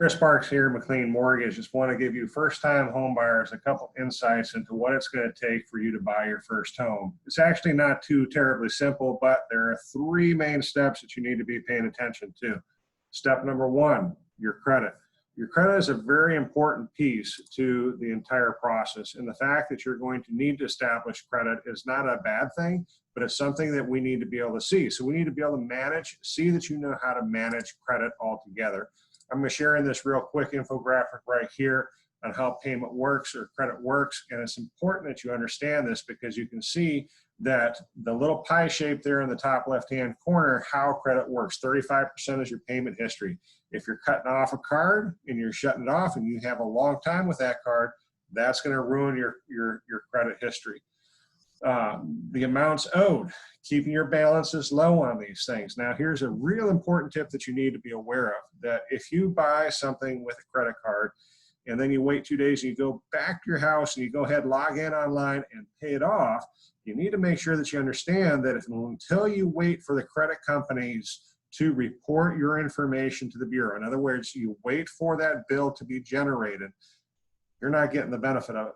Chris Parks here, McLean Mortgage. Just want to give you first-time home buyers a couple insights into what it's going to take for you to buy your first home. It's actually not too terribly simple, but there are three main steps that you need to be paying attention to. Step number one, your credit. Your credit is a very important piece to the entire process, and the fact that you're going to need to establish credit is not a bad thing, but it's something that we need to be able to see. So we need to be able to manage, see that you know how to manage credit altogether. I'm going to share in this real quick infographic right here on how payment works or credit works, and it's important that you understand this because you can see that the little pie shape there in the top left-hand corner, how credit works. 35% is your payment history. If you're cutting off a card and you're shutting it off and you have a long time with that card, that's going to ruin your credit history. The amounts owed, keeping your balances low on these things. Now, here's a real important tip that you need to be aware of, that if you buy something with a credit card and then you wait 2 days and you go back to your house and you go ahead, log in online and pay it off, you need to make sure that you understand that until you wait for the credit companies to report your information to the Bureau, in other words, you wait for that bill to be generated, you're not getting the benefit of it,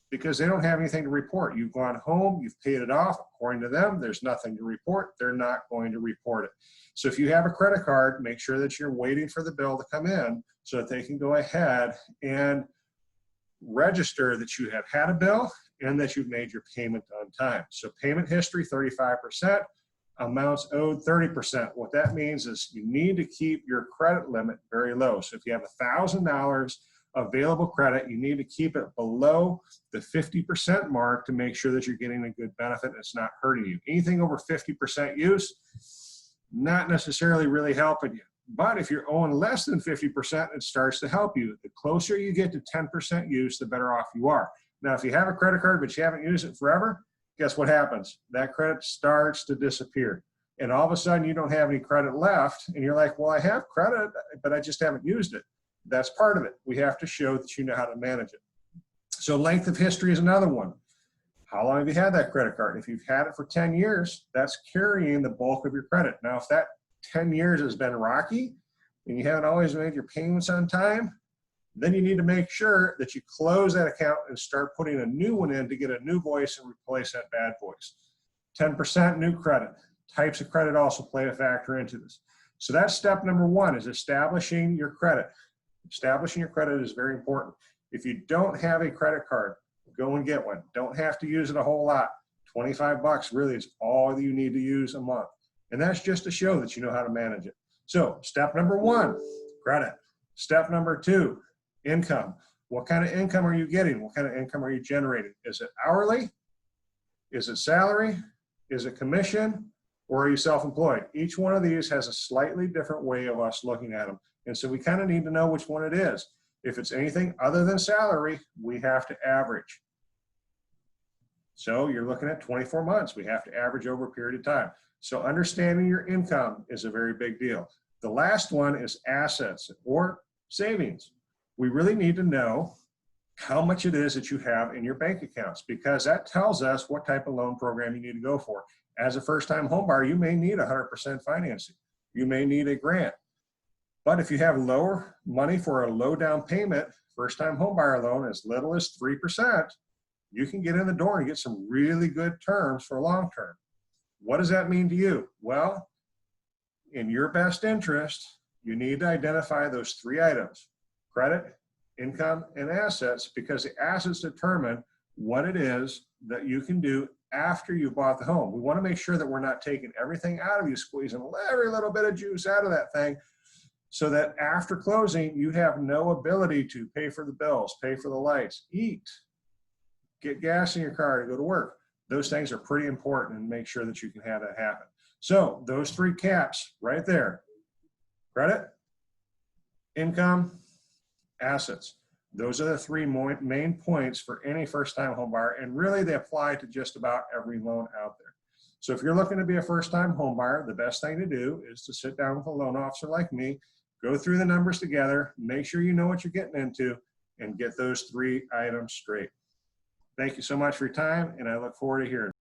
because they don't have anything to report. You've gone home, you've paid it off. According to them, there's nothing to report. They're not going to report it. So if you have a credit card, make sure that you're waiting for the bill to come in so that they can go ahead and register that you have had a bill and that you've made your payment on time. So payment history, 35%, amounts owed, 30%. What that means is you need to keep your credit limit very low. So if you have $1,000 available credit, you need to keep it below the 50% mark to make sure that you're getting a good benefit and it's not hurting you. Anything over 50% use, not necessarily really helping you. But if you're owing less than 50%, it starts to help you. The closer you get to 10% use, the better off you are. Now, if you have a credit card but you haven't used it forever, guess what happens? That credit starts to disappear. And all of a sudden you don't have any credit left and you're like, well, I have credit, but I just haven't used it. That's part of it. We have to show that you know how to manage it. So length of history is another one. How long have you had that credit card? If you've had it for 10 years, that's carrying the bulk of your credit. Now, if that 10 years has been rocky and you haven't always made your payments on time, then you need to make sure that you close that account and start putting a new one in to get a new voice and replace that bad voice. 10% new credit. Types of credit also play a factor into this. So that's step number one, is establishing your credit. Establishing your credit is very important. If you don't have a credit card, go and get one. Don't have to use it a whole lot. 25 bucks really is all you need to use a month. And that's just to show that you know how to manage it. So step number one, credit. Step number two, income. What kind of income are you getting? What kind of income are you generating? Is it hourly? Is it salary? Is it commission? Or are you self-employed? Each one of these has a slightly different way of us looking at them. And so we kind of need to know which one it is. If it's anything other than salary, we have to average. So you're looking at 24 months. We have to average over a period of time. So understanding your income is a very big deal. The last one is assets or savings. We really need to know how much it is that you have in your bank accounts, because that tells us what type of loan program you need to go for. As a first-time home buyer, you may need 100% financing. You may need a grant. But if you have lower money for a low down payment, first-time home buyer loan, as little as 3%, you can get in the door and get some really good terms for long term. What does that mean to you? Well, in your best interest, you need to identify those three items: credit, income, and assets, because the assets determine what it is that you can do after you bought the home. We want to make sure that we're not taking everything out of you, squeezing every little bit of juice out of that thing, so that after closing, you have no ability to pay for the bills, pay for the lights, eat, get gas in your car to go to work. Those things are pretty important, and make sure that you can have that happen. So those three caps right there: credit, income, assets. Those are the three main points for any first-time home buyer, and really they apply to just about every loan out there. So if you're looking to be a first-time home buyer, the best thing to do is to sit down with a loan officer like me, go through the numbers together, make sure you know what you're getting into, and get those three items straight. Thank you so much for your time, and I look forward to hearing.